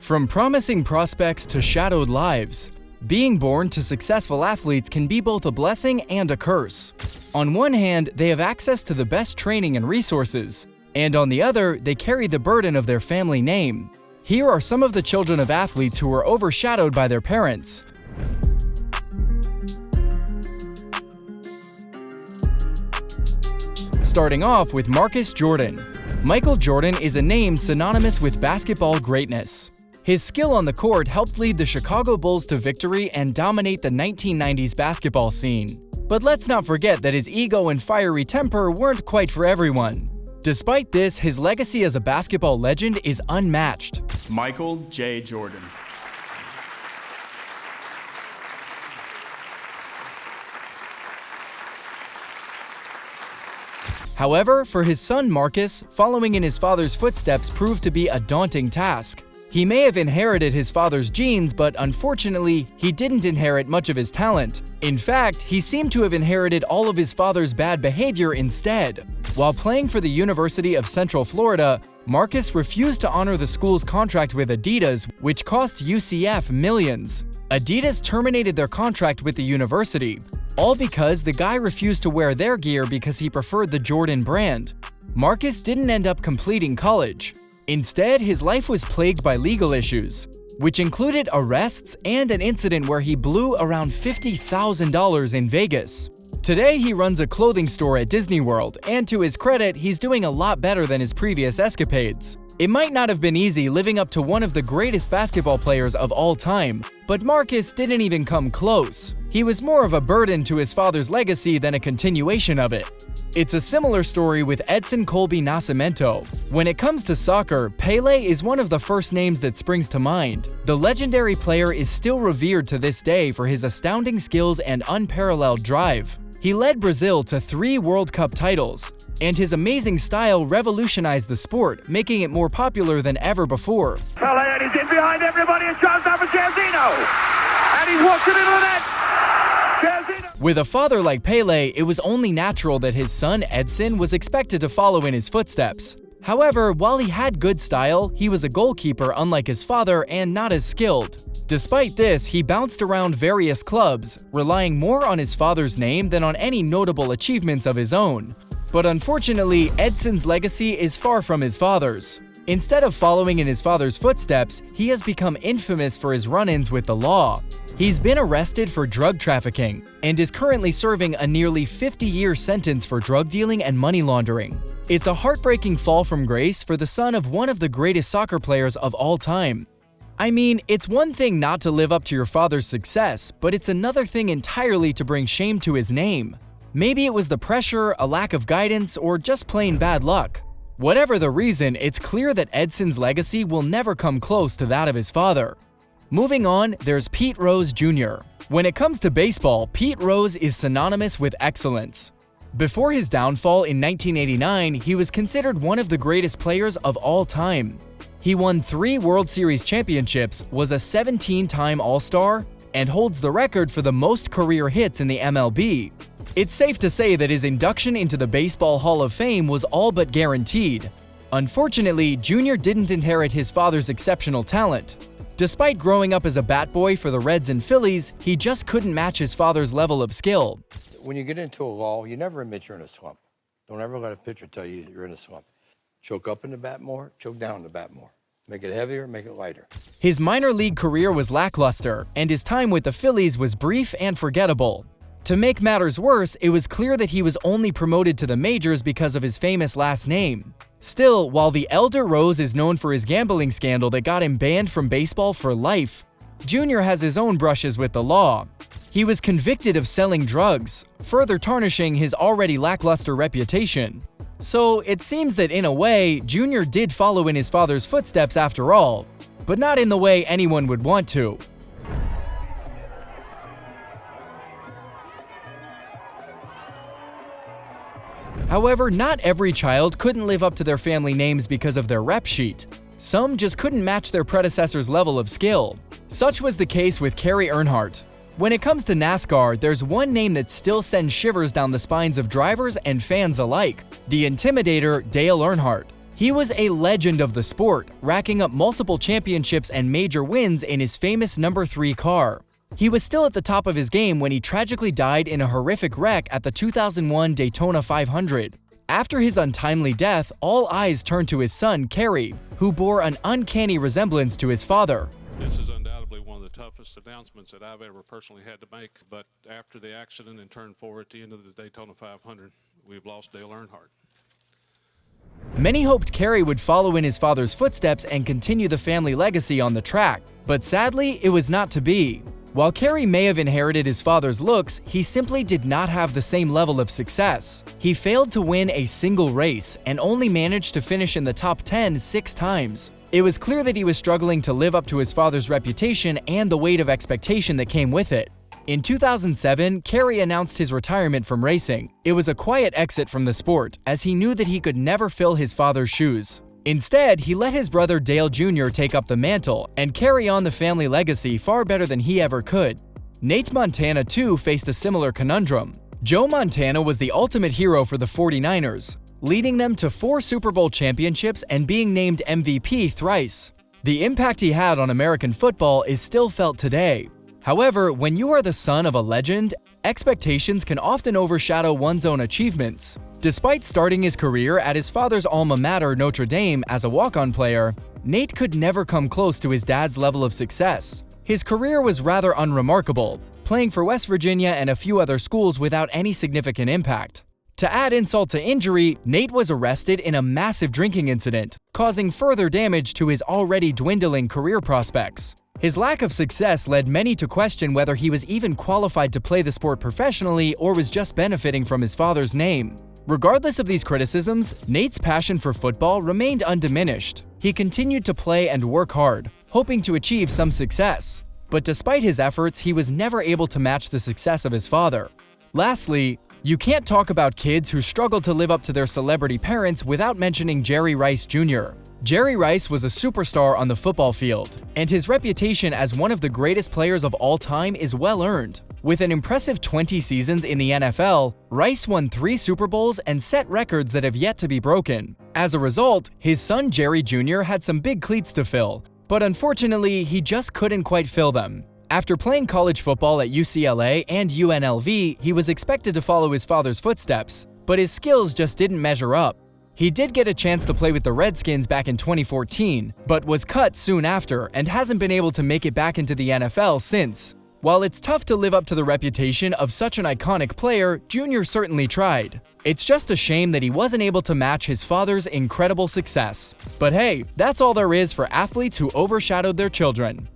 From promising prospects to shadowed lives, being born to successful athletes can be both a blessing and a curse. On one hand, they have access to the best training and resources, and on the other, they carry the burden of their family name. Here are some of the children of athletes who were overshadowed by their parents. Starting off with Marcus Jordan. Michael Jordan is a name synonymous with basketball greatness. His skill on the court helped lead the Chicago Bulls to victory and dominate the 1990s basketball scene. But let's not forget that his ego and fiery temper weren't quite for everyone. Despite this, his legacy as a basketball legend is unmatched. Michael J. Jordan. However, for his son Marcus, following in his father's footsteps proved to be a daunting task. He may have inherited his father's genes, but unfortunately, he didn't inherit much of his talent. In fact, he seemed to have inherited all of his father's bad behavior instead. While playing for the University of Central Florida, Marcus refused to honor the school's contract with Adidas, which cost UCF millions. Adidas terminated their contract with the university, all because the guy refused to wear their gear because he preferred the Jordan brand. Marcus didn't end up completing college. Instead, his life was plagued by legal issues, which included arrests and an incident where he blew around $50,000 in Vegas. Today, he runs a clothing store at Disney World, and to his credit, he's doing a lot better than his previous escapades. It might not have been easy living up to one of the greatest basketball players of all time, but Marcus didn't even come close. He was more of a burden to his father's legacy than a continuation of it. It's a similar story with Edson Colby Nascimento. When it comes to soccer, Pelé is one of the first names that springs to mind. The legendary player is still revered to this day for his astounding skills and unparalleled drive. He led Brazil to 3 World Cup titles, and his amazing style revolutionized the sport, making it more popular than ever before. Pelé, and he's in behind everybody and drives out for Jairzinho, and he walks it into the net. With a father like Pelé, it was only natural that his son Edson was expected to follow in his footsteps. However, while he had good style, he was a goalkeeper unlike his father and not as skilled. Despite this, he bounced around various clubs, relying more on his father's name than on any notable achievements of his own. But unfortunately, Edson's legacy is far from his father's. Instead of following in his father's footsteps, he has become infamous for his run-ins with the law. He's been arrested for drug trafficking and is currently serving a nearly 50-year sentence for drug dealing and money laundering. It's a heartbreaking fall from grace for the son of one of the greatest soccer players of all time. I mean, it's one thing not to live up to your father's success, but it's another thing entirely to bring shame to his name. Maybe it was the pressure, a lack of guidance, or just plain bad luck. Whatever the reason, it's clear that Edson's legacy will never come close to that of his father. Moving on, there's Pete Rose Jr. When it comes to baseball, Pete Rose is synonymous with excellence. Before his downfall in 1989, he was considered one of the greatest players of all time. He won 3 World Series championships, was a 17-time All-Star, and holds the record for the most career hits in the MLB. It's safe to say that his induction into the Baseball Hall of Fame was all but guaranteed. Unfortunately, Jr. didn't inherit his father's exceptional talent. Despite growing up as a bat boy for the Reds and Phillies, he just couldn't match his father's level of skill. When you get into a lull, you never admit you're in a slump. Don't ever let a pitcher tell you you're in a slump. Choke up in the bat more, choke down in the bat more. Make it heavier, make it lighter. His minor league career was lackluster, and his time with the Phillies was brief and forgettable. To make matters worse, it was clear that he was only promoted to the majors because of his famous last name. Still, while the elder Rose is known for his gambling scandal that got him banned from baseball for life, Jr. has his own brushes with the law. He was convicted of selling drugs, further tarnishing his already lackluster reputation. So it seems that in a way, Jr. did follow in his father's footsteps after all, but not in the way anyone would want to. However, not every child couldn't live up to their family names because of their rep sheet. Some just couldn't match their predecessor's level of skill. Such was the case with Kerry Earnhardt. When it comes to NASCAR, there's one name that still sends shivers down the spines of drivers and fans alike: the Intimidator Dale Earnhardt. He was a legend of the sport, racking up multiple championships and major wins in his famous number 3 car. He was still at the top of his game when he tragically died in a horrific wreck at the 2001 Daytona 500. After his untimely death, all eyes turned to his son, Kerry, who bore an uncanny resemblance to his father. This is undoubtedly one of the toughest announcements that I've ever personally had to make, but after the accident and turn 4 at the end of the Daytona 500, we've lost Dale Earnhardt. Many hoped Kerry would follow in his father's footsteps and continue the family legacy on the track, but sadly, it was not to be. While Kerry may have inherited his father's looks, he simply did not have the same level of success. He failed to win a single race and only managed to finish in the top 10 6 times. It was clear that he was struggling to live up to his father's reputation and the weight of expectation that came with it. In 2007, Kerry announced his retirement from racing. It was a quiet exit from the sport, as he knew that he could never fill his father's shoes. Instead, he let his brother Dale Jr. take up the mantle and carry on the family legacy far better than he ever could. Nate Montana, too, faced a similar conundrum. Joe Montana was the ultimate hero for the 49ers, leading them to 4 Super Bowl championships and being named MVP thrice. The impact he had on American football is still felt today. However, when you are the son of a legend, expectations can often overshadow one's own achievements. Despite starting his career at his father's alma mater, Notre Dame, as a walk-on player, Nate could never come close to his dad's level of success. His career was rather unremarkable, playing for West Virginia and a few other schools without any significant impact. To add insult to injury, Nate was arrested in a massive drinking incident, causing further damage to his already dwindling career prospects. His lack of success led many to question whether he was even qualified to play the sport professionally or was just benefiting from his father's name. Regardless of these criticisms, Nate's passion for football remained undiminished. He continued to play and work hard, hoping to achieve some success. But despite his efforts, he was never able to match the success of his father. Lastly, you can't talk about kids who struggle to live up to their celebrity parents without mentioning Jerry Rice Jr. Jerry Rice was a superstar on the football field, and his reputation as one of the greatest players of all time is well earned. With an impressive 20 seasons in the NFL, Rice won 3 Super Bowls and set records that have yet to be broken. As a result, his son Jerry Jr. had some big cleats to fill, but unfortunately, he just couldn't quite fill them. After playing college football at UCLA and UNLV, he was expected to follow his father's footsteps, but his skills just didn't measure up. He did get a chance to play with the Redskins back in 2014, but was cut soon after and hasn't been able to make it back into the NFL since. While it's tough to live up to the reputation of such an iconic player, Jr. certainly tried. It's just a shame that he wasn't able to match his father's incredible success. But hey, that's all there is for athletes who overshadowed their children.